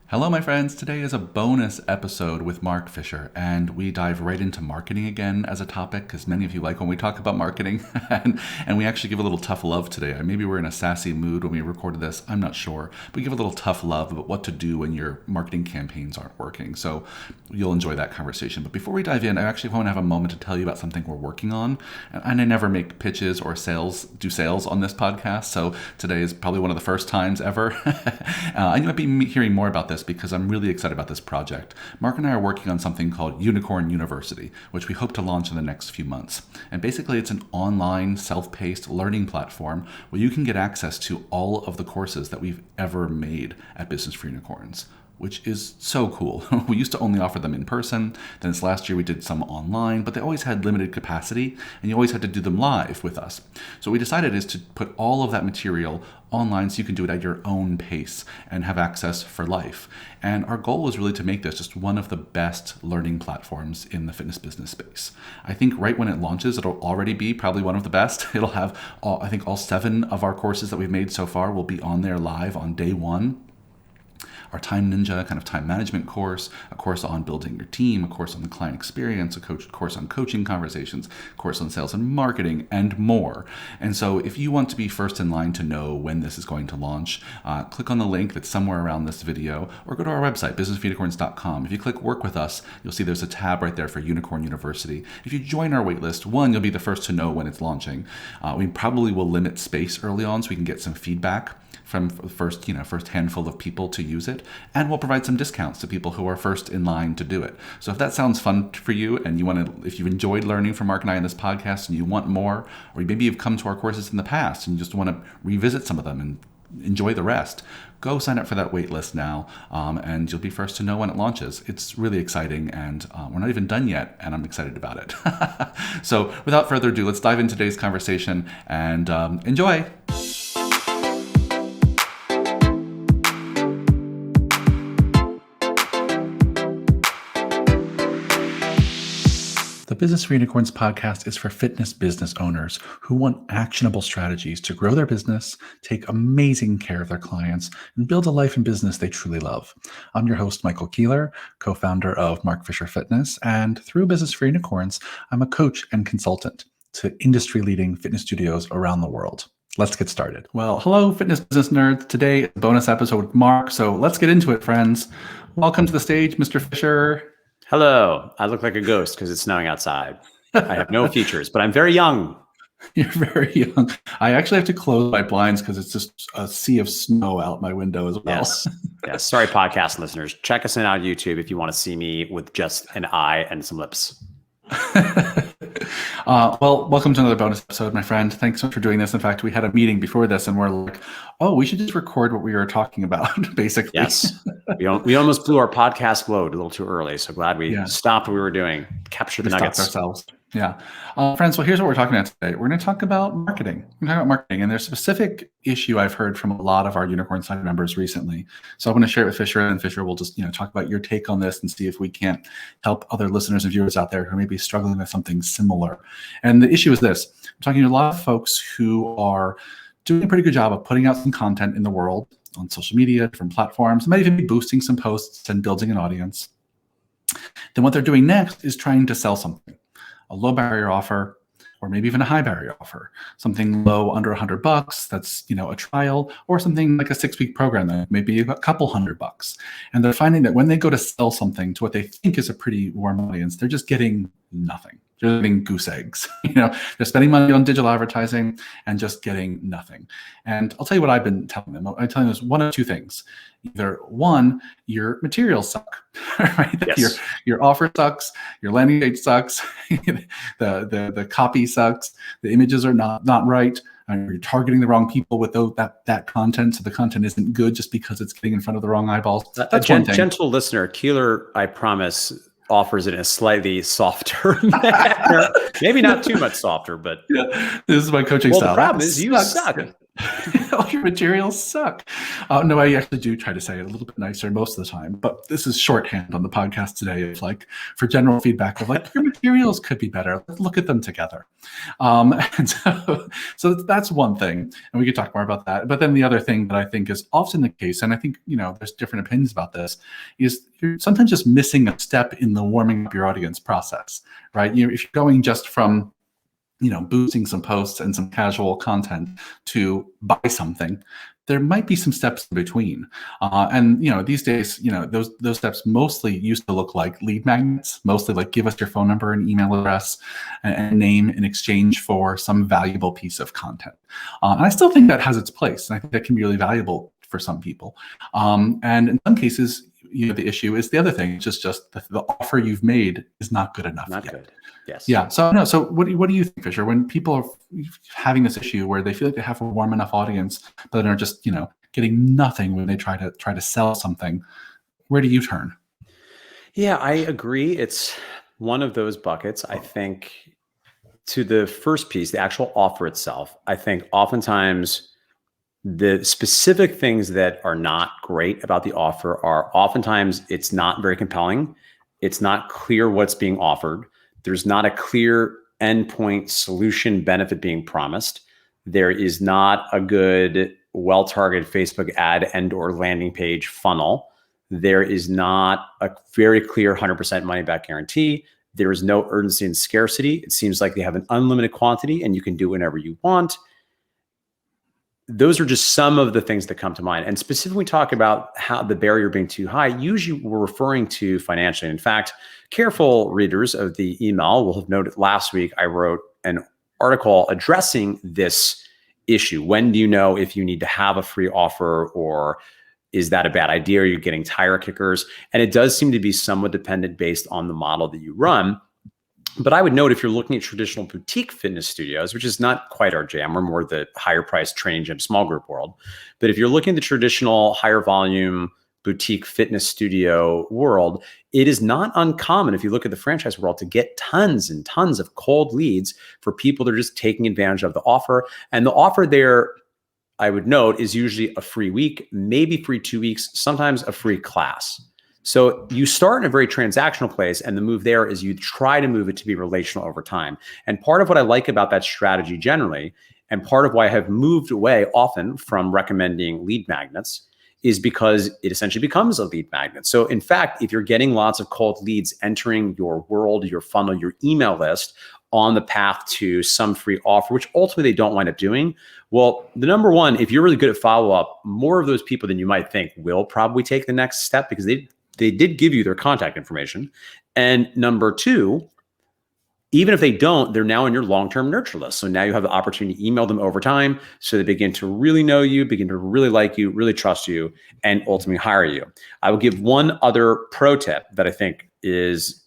Hello, my friends. Today is a bonus episode with Mark Fisher, and we dive right into marketing again as a topic, because many of you like when we talk about marketing, and we actually give a little tough love today. Maybe we're in a sassy mood when we recorded this, I'm not sure, but we give a little tough love about what to do when your marketing campaigns aren't working, so you'll enjoy that conversation. But before we dive in, I actually want to have a moment to tell you about something we're working on, and I never make pitches or do sales on this podcast, so today is probably one of the first times ever. And you might be hearing more about this because I'm really excited about this project. Mark and I are working on something called Unicorn University, which we hope to launch in the next few months. And basically, it's an online, self-paced learning platform where you can get access to all of the courses that we've ever made at Business for Unicorns, which is so cool. We used to only offer them in person. Then this last year we did some online, but they always had limited capacity and you always had to do them live with us. So what we decided is to put all of that material online so you can do it at your own pace and have access for life. And our goal was really to make this just one of the best learning platforms in the fitness business space. I think right when it launches, it'll already be probably one of the best. It'll have all 7 of our courses that we've made so far will be on there live on day 1. Our Time Ninja kind of time management course, a course on building your team, a course on the client experience, a course on coaching conversations, a course on sales and marketing, and more. And so if you want to be first in line to know when this is going to launch, click on the link that's somewhere around this video or go to our website, businessforunicorns.com. If you click Work With Us, you'll see there's a tab right there for Unicorn University. If you join our waitlist, you'll be the first to know when it's launching. We probably will limit space early on so we can get some feedback from the first handful of people to use it, and we'll provide some discounts to people who are first in line to do it. So if that sounds fun for you, and if you've enjoyed learning from Mark and I in this podcast, and you want more, or maybe you've come to our courses in the past and you just want to revisit some of them and enjoy the rest, go sign up for that wait list now, and you'll be first to know when it launches. It's really exciting, and we're not even done yet, and I'm excited about it. So without further ado, let's dive into today's conversation and enjoy. The Business for Unicorns podcast is for fitness business owners who want actionable strategies to grow their business, take amazing care of their clients, and build a life and business they truly love. I'm your host, Michael Keeler, co-founder of Mark Fisher Fitness, and through Business for Unicorns, I'm a coach and consultant to industry-leading fitness studios around the world. Let's get started. Well, hello, fitness business nerds. Today, a bonus episode with Mark, so let's get into it, friends. Welcome to the stage, Mr. Fisher. Hello. I look like a ghost because it's snowing outside. I have no features, but I'm very young. You're very young. I actually have to close my blinds because it's just a sea of snow out my window as well. Yes. Sorry, podcast listeners. Check us in on YouTube if you want to see me with just an eye and some lips. Well, welcome to another bonus episode, my friend. Thanks so much for doing this. In fact, we had a meeting before this and we're like, oh, we should just record what we were talking about, basically. Yes. We almost blew our podcast load a little too early. So glad we stopped what we were doing, captured the nuggets. Ourselves. Yeah. Friends, well, here's what we're talking about today. We're going to talk about marketing. And there's a specific issue I've heard from a lot of our Unicorn Side members recently. So I'm going to share it with Fisher, and Fisher will just talk about your take on this and see if we can't help other listeners and viewers out there who may be struggling with something similar. And the issue is this. I'm talking to a lot of folks who are doing a pretty good job of putting out some content in the world on social media, different platforms, might even be boosting some posts and building an audience. Then what they're doing next is trying to sell something. A low barrier offer, or maybe even a high barrier offer, something low under $100 that's a trial, or something like a 6-week program that may be a couple $100. And they're finding that when they go to sell something to what they think is a pretty warm audience, they're just getting nothing. They're getting goose eggs. They're spending money on digital advertising and just getting nothing. And I'll tell you what I've been telling them. I'm telling them one of two things. Either one, your materials suck, right? Yes. Your offer sucks, your landing page sucks, the copy sucks, the images are not right. You're targeting the wrong people with that content, so the content isn't good just because it's getting in front of the wrong eyeballs. That's one thing. Gentle listener, Keeler, I promise, offers it in a slightly softer manner. Maybe not too much softer, but this is my coaching style. The problem is you suck. All your materials suck. No, I actually do try to say it a little bit nicer most of the time, but this is shorthand on the podcast today of like for general feedback of like your materials could be better. Let's look at them together. And so that's one thing, and we could talk more about that. But then the other thing that I think is often the case, and I think there's different opinions about this, is you're sometimes just missing a step in the warming up your audience process, right? If you're going just from boosting some posts and some casual content to buy something, there might be some steps in between. And these days, those steps mostly used to look like lead magnets, mostly like give us your phone number and email address and name in exchange for some valuable piece of content. And I still think that has its place. And I think that can be really valuable for some people. And in some cases, the issue is the other thing. It's just the offer you've made is not good enough. Not yet. good. Yes. Yeah. So what do you think, Fisher, when people are having this issue where they feel like they have a warm enough audience, but are just, getting nothing when they try to sell something? Where do you turn? Yeah, I agree. It's one of those buckets. I think to the first piece, the actual offer itself, I think oftentimes the specific things that are not great about the offer are oftentimes it's not very compelling. It's not clear what's being offered. There's not a clear endpoint solution benefit being promised. There is not a good, well-targeted Facebook ad and or landing page funnel. There is not a very clear 100% money back guarantee. There is no urgency and scarcity. It seems like they have an unlimited quantity and you can do whenever you want. Those are just some of the things that come to mind. And specifically talk about how the barrier being too high, usually we're referring to financially. In fact, careful readers of the email will have noted last week I wrote an article addressing this issue. When do you know if you need to have a free offer, or is that a bad idea? Are you getting tire kickers? And it does seem to be somewhat dependent based on the model that you run. But I would note, if you're looking at traditional boutique fitness studios, which is not quite our jam, we're more the higher priced training gym small group world. But if you're looking at the traditional higher volume boutique fitness studio world, it is not uncommon, if you look at the franchise world, to get tons and tons of cold leads for people that are just taking advantage of the offer. And the offer there, I would note, is usually a free week, maybe free 2 weeks, sometimes a free class. So you start in a very transactional place, and the move there is you try to move it to be relational over time. And part of what I like about that strategy generally, and part of why I have moved away often from recommending lead magnets, is because it essentially becomes a lead magnet. So in fact, if you're getting lots of cold leads entering your world, your funnel, your email list on the path to some free offer, which ultimately they don't wind up doing, well, the number one, if you're really good at follow-up, more of those people than you might think will probably take the next step because they did give you their contact information. And number two, even if they don't, they're now in your long-term nurture list. So now you have the opportunity to email them over time so they begin to really know you, begin to really like you, really trust you, and ultimately hire you. I will give one other pro tip that I think is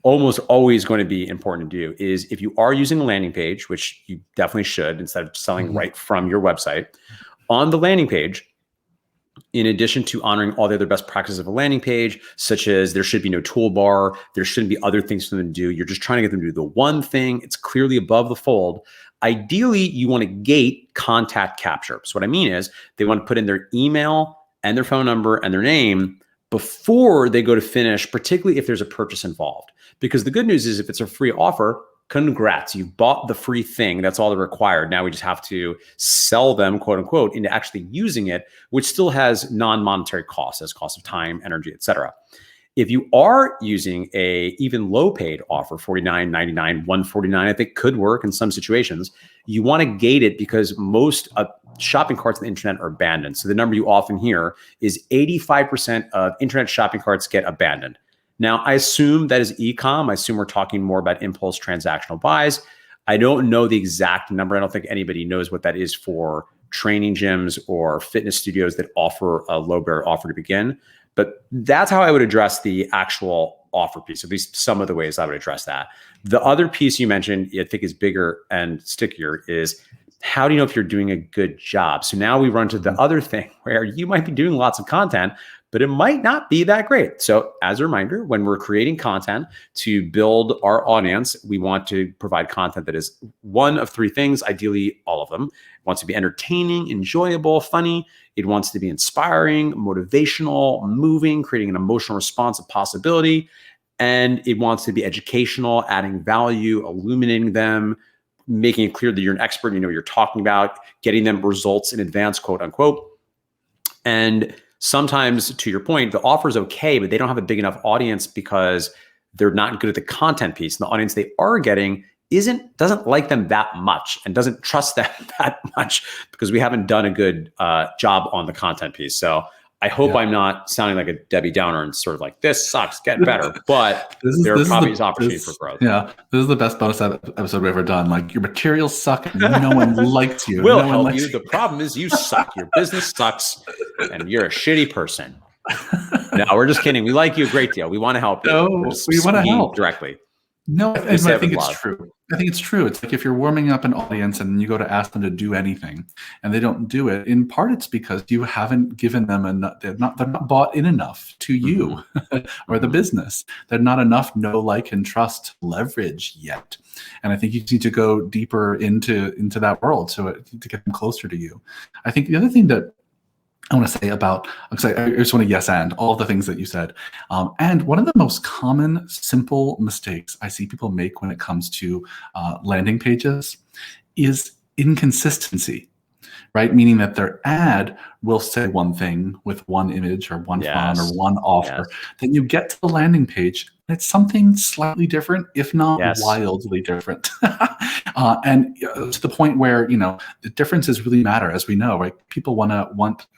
almost always going to be important to do is, if you are using a landing page, which you definitely should instead of selling right from your website, on the landing page, in addition to honoring all the other best practices of a landing page, such as there should be no toolbar, there shouldn't be other things for them to do. You're just trying to get them to do the one thing. It's clearly above the fold. Ideally, you want to gate contact capture. So what I mean is they want to put in their email and their phone number and their name before they go to finish, particularly if there's a purchase involved. Because the good news is, if it's a free offer, congrats, you bought the free thing. That's all they're required. Now we just have to sell them, quote unquote, into actually using it, which still has non-monetary costs, as cost of time, energy, et cetera. If you are using a even low paid offer, $49.99, $149, I think could work in some situations, you want to gate it because most shopping carts on the internet are abandoned. So the number you often hear is 85% of internet shopping carts get abandoned. Now, I assume that is e-com. I assume we're talking more about impulse transactional buys. I don't know the exact number. I don't think anybody knows what that is for training gyms or fitness studios that offer a low barrier offer to begin. But that's how I would address the actual offer piece, at least some of the ways I would address that. The other piece you mentioned, I think is bigger and stickier, is how do you know if you're doing a good job? So now we run to the other thing where you might be doing lots of content, but it might not be that great. So as a reminder, when we're creating content to build our audience, we want to provide content that is one of three things, ideally all of them. It wants to be entertaining, enjoyable, funny. It wants to be inspiring, motivational, moving, creating an emotional response of possibility. And it wants to be educational, adding value, illuminating them, making it clear that you're an expert, you know what you're talking about, getting them results in advance, quote unquote. And sometimes, to your point, the offer is okay, but they don't have a big enough audience because they're not good at the content piece. And the audience they are getting doesn't like them that much and doesn't trust them that much because we haven't done a good job on the content piece. So I hope I'm not sounding like a Debbie Downer and sort of like, this sucks, get better. But there probably is opportunity for growth. Yeah, this is the best bonus episode we've ever done. Like, your materials suck and no one likes you. We'll help you. The problem is you suck. Your business sucks and you're a shitty person. No, we're just kidding. We like you a great deal. We want to help you. No, we want to help directly. No, I think it's true. I think it's true. It's like if you're warming up an audience and you go to ask them to do anything and they don't do it, in part it's because you haven't given them enough. They're not bought in enough to you or the business. They're not enough know, like, and trust leverage yet. And I think you need to go deeper into that world to get them closer to you. I think the other thing that I want to say about, because I just want to yes and all the things that you said. And one of the most common, simple mistakes I see people make when it comes to landing pages is inconsistency, right? Meaning that their ad will say one thing with one image or one font or one offer. Then you get to the landing page and it's something slightly different, if not wildly different. And to the point where, the differences really matter, as we know, right? People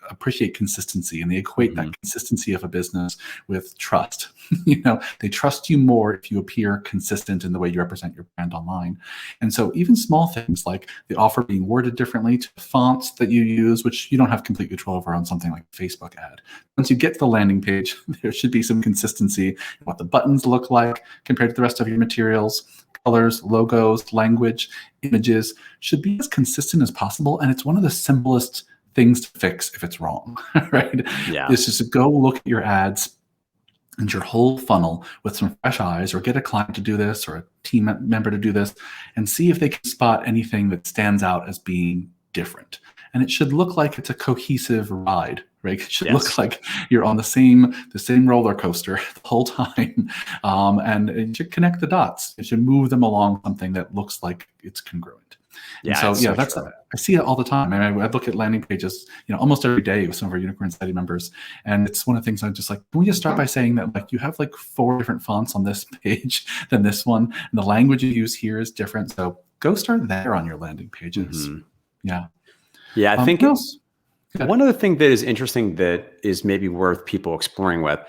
appreciate consistency, and they equate that consistency of a business with trust. They trust you more if you appear consistent in the way you represent your brand online. And so even small things like the offer being worded differently, to the fonts that you use, which you don't have complete control over on something like a Facebook ad. Once you get to the landing page, there should be some consistency in what the buttons look like compared to the rest of your materials. Colors, logos, language, images should be as consistent as possible. And it's one of the simplest things to fix if it's wrong, right? Yeah. It's just to go look at your ads and your whole funnel with some fresh eyes, or get a client to do this or a team member to do this, and see if they can spot anything that stands out as being different. And it should look like it's a cohesive ride, right? It should look like you're on the same roller coaster the whole time. And it should connect the dots. It should move them along something that looks like it's congruent. Yeah, I see it all the time. I look at landing pages, almost every day with some of our Unicorn Society members, and it's one of the things I'm just like, can we just start by saying that, like, you have like 4 different fonts on this page than this one, and the language you use here is different. So go start there on your landing pages. Yeah, I think one other thing that is interesting that is maybe worth people exploring with,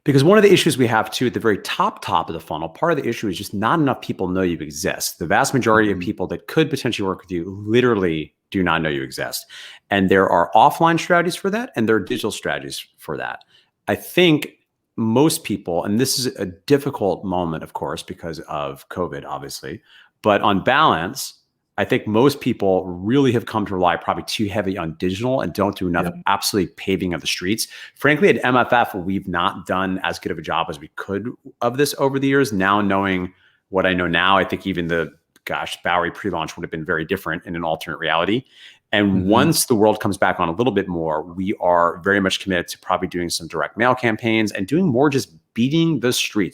because one of the issues we have too at the very top of the funnel, part of the issue is just not enough people know you exist. The vast majority of people that could potentially work with you literally do not know you exist. And there are offline strategies for that, and there are digital strategies for that. I think most people, and this is a difficult moment, of course, because of COVID, obviously, but on balance, I think most people really have come to rely probably too heavy on digital and don't do enough absolutely paving of the streets. Frankly, at MFF, we've not done as good of a job as we could of this over the years. Now, knowing what I know now, I think even the Bowery pre-launch would have been very different in an alternate reality. And once the world comes back on a little bit more, we are very much committed to probably doing some direct mail campaigns and doing more just beating the streets,